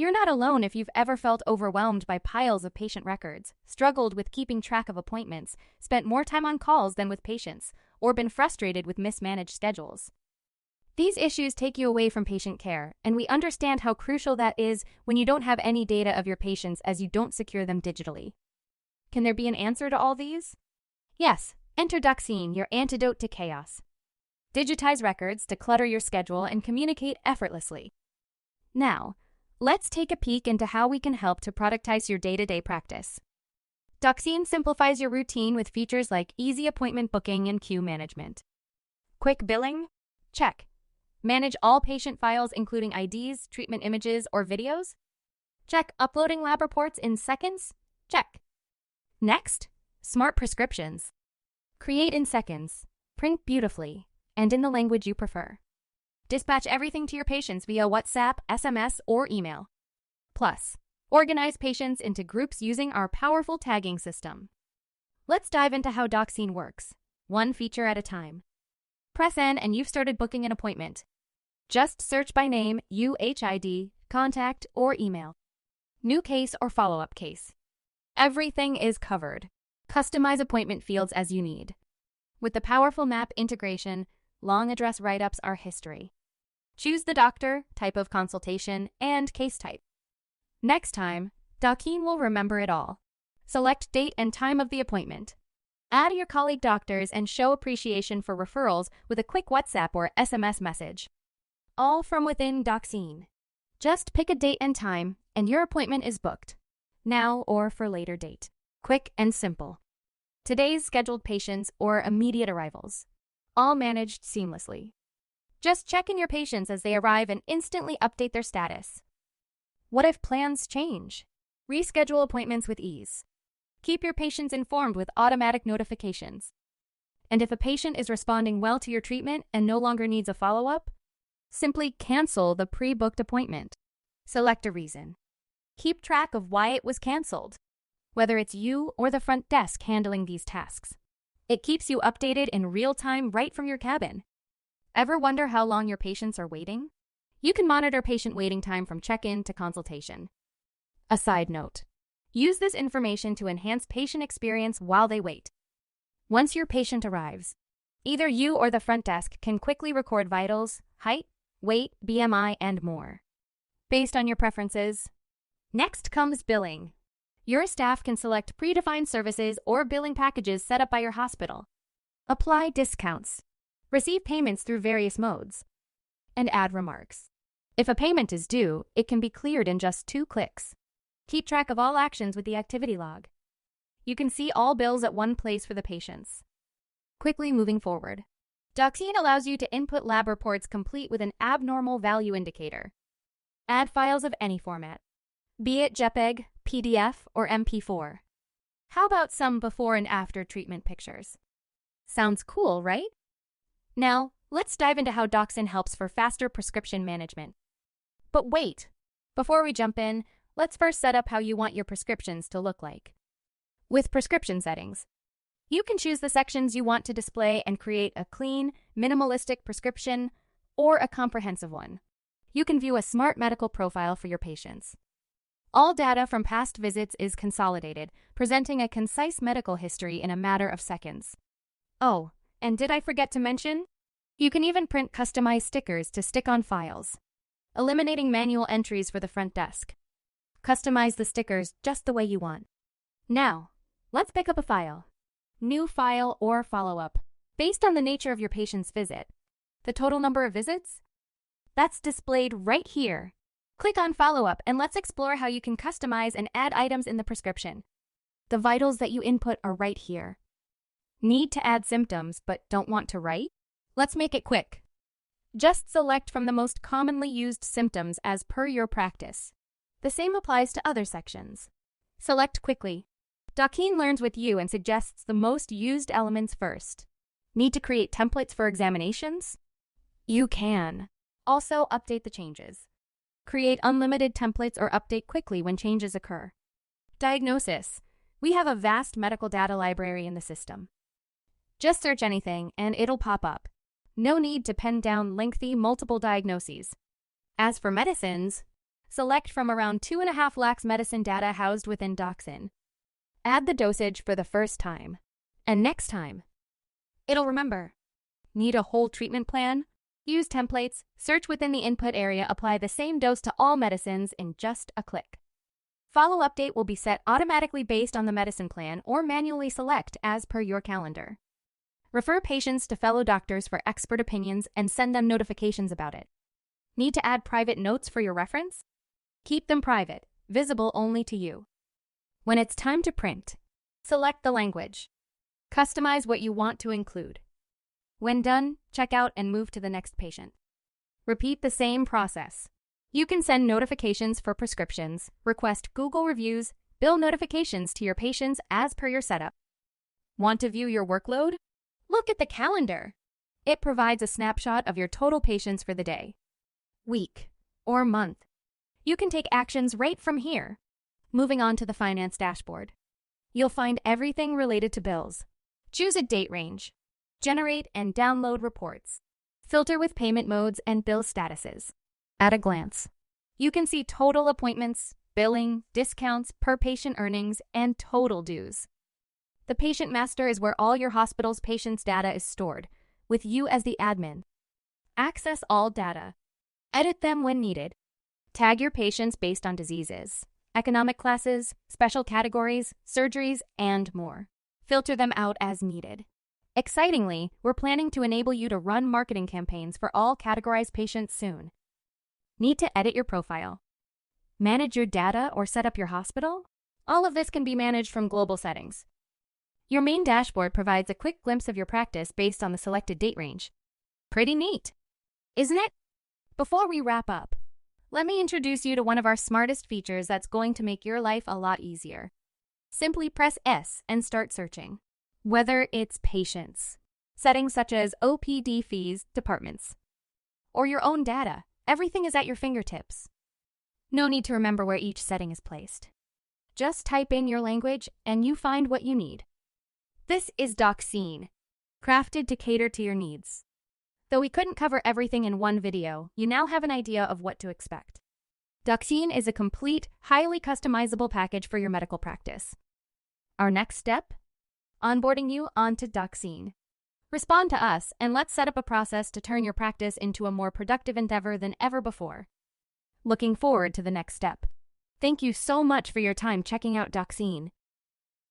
You're not alone if you've ever felt overwhelmed by piles of patient records, struggled with keeping track of appointments, spent more time on calls than with patients, or been frustrated with mismanaged schedules. These issues take you away from patient care, and we understand how crucial that is when you don't have any data of your patients as you don't secure them digitally. Can there be an answer to all these? Yes, enter Doccine, your antidote to chaos. Digitize records to clutter your schedule and communicate effortlessly. Now, let's take a peek into how we can help to productize your day-to-day practice. Doccine simplifies your routine with features like easy appointment booking and queue management. Quick billing? Check. Manage all patient files including IDs, treatment images, or videos? Check. Uploading lab reports in seconds? Check. Next, smart prescriptions. Create in seconds, print beautifully, and in the language you prefer. Dispatch everything to your patients via WhatsApp, SMS, or email. Plus, organize patients into groups using our powerful tagging system. Let's dive into how Doccine works, one feature at a time. Press N and you've started booking an appointment. Just search by name, UHID, contact, or email. New case or follow-up case. Everything is covered. Customize appointment fields as you need. With the powerful map integration, long address write-ups are history. Choose the doctor, type of consultation, and case type. Next time, Doccine will remember it all. Select date and time of the appointment. Add your colleague doctors and show appreciation for referrals with a quick WhatsApp or SMS message. All from within Doccine. Just pick a date and time, and your appointment is booked. Now or for later date. Quick and simple. Today's scheduled patients or immediate arrivals. All managed seamlessly. Just check in your patients as they arrive and instantly update their status. What if plans change? Reschedule appointments with ease. Keep your patients informed with automatic notifications. And if a patient is responding well to your treatment and no longer needs a follow-up, simply cancel the pre-booked appointment. Select a reason. Keep track of why it was canceled, whether it's you or the front desk handling these tasks. It keeps you updated in real time right from your cabin. Ever wonder how long your patients are waiting? You can monitor patient waiting time from check-in to consultation. A side note. Use this information to enhance patient experience while they wait. Once your patient arrives, either you or the front desk can quickly record vitals, height, weight, BMI, and more, based on your preferences. Next comes billing. Your staff can select predefined services or billing packages set up by your hospital. Apply discounts. Receive payments through various modes. And add remarks. If a payment is due, it can be cleared in just 2 clicks. Keep track of all actions with the activity log. You can see all bills at one place for the patients. Quickly moving forward. Doccine allows you to input lab reports complete with an abnormal value indicator. Add files of any format, be it JPEG, PDF, or MP4. How about some before and after treatment pictures? Sounds cool, right? Now, let's dive into how Doccine helps for faster prescription management. But wait! Before we jump in, let's first set up how you want your prescriptions to look like. With prescription settings, you can choose the sections you want to display and create a clean, minimalistic prescription or a comprehensive one. You can view a smart medical profile for your patients. All data from past visits is consolidated, presenting a concise medical history in a matter of seconds. Oh, and did I forget to mention? You can even print customized stickers to stick on files, eliminating manual entries for the front desk. Customize the stickers just the way you want. Now, let's pick up a file. New file or follow-up, based on the nature of your patient's visit. The total number of visits? That's displayed right here. Click on follow-up and let's explore how you can customize and add items in the prescription. The vitals that you input are right here. Need to add symptoms but don't want to write? Let's make it quick. Just select from the most commonly used symptoms as per your practice. The same applies to other sections. Select quickly. Doccine learns with you and suggests the most used elements first. Need to create templates for examinations? You can. Also, update the changes. Create unlimited templates or update quickly when changes occur. Diagnosis. We have a vast medical data library in the system. Just search anything and it'll pop up. No need to pen down lengthy multiple diagnoses. As for medicines, Select from around 2.5 lakhs medicine data housed within Doccine. Add the dosage for the first time. And next time, it'll remember. Need a whole treatment plan? Use templates, search within the input area, apply the same dose to all medicines in just a click. Follow update will be set automatically based on the medicine plan or manually select as per your calendar. Refer patients to fellow doctors for expert opinions and send them notifications about it. Need to add private notes for your reference? Keep them private, visible only to you. When it's time to print, select the language. Customize what you want to include. When done, check out and move to the next patient. Repeat the same process. You can send notifications for prescriptions, request Google reviews, bill notifications to your patients as per your setup. Want to view your workload? Look at the calendar. It provides a snapshot of your total patients for the day, week, or month. You can take actions right from here. Moving on to the finance dashboard. You'll find everything related to bills. Choose a date range. Generate and download reports. Filter with payment modes and bill statuses. At a glance, you can see total appointments, billing, discounts, per patient earnings, and total dues. The patient master is where all your hospital's patients' data is stored, with you as the admin. Access all data. Edit them when needed. Tag your patients based on diseases, economic classes, special categories, surgeries, and more. Filter them out as needed. Excitingly, we're planning to enable you to run marketing campaigns for all categorized patients soon. Need to edit your profile? Manage your data or set up your hospital? All of this can be managed from global settings. Your main dashboard provides a quick glimpse of your practice based on the selected date range. Pretty neat, isn't it? Before we wrap up, let me introduce you to one of our smartest features that's going to make your life a lot easier. Simply press S and start searching. Whether it's patients, settings such as OPD fees, departments, or your own data, everything is at your fingertips. No need to remember where each setting is placed. Just type in your language and you find what you need. This is Doccine, crafted to cater to your needs. Though we couldn't cover everything in one video, you now have an idea of what to expect. Doccine is a complete, highly customizable package for your medical practice. Our next step? Onboarding you onto Doccine. Respond to us and let's set up a process to turn your practice into a more productive endeavor than ever before. Looking forward to the next step. Thank you so much for your time checking out Doccine.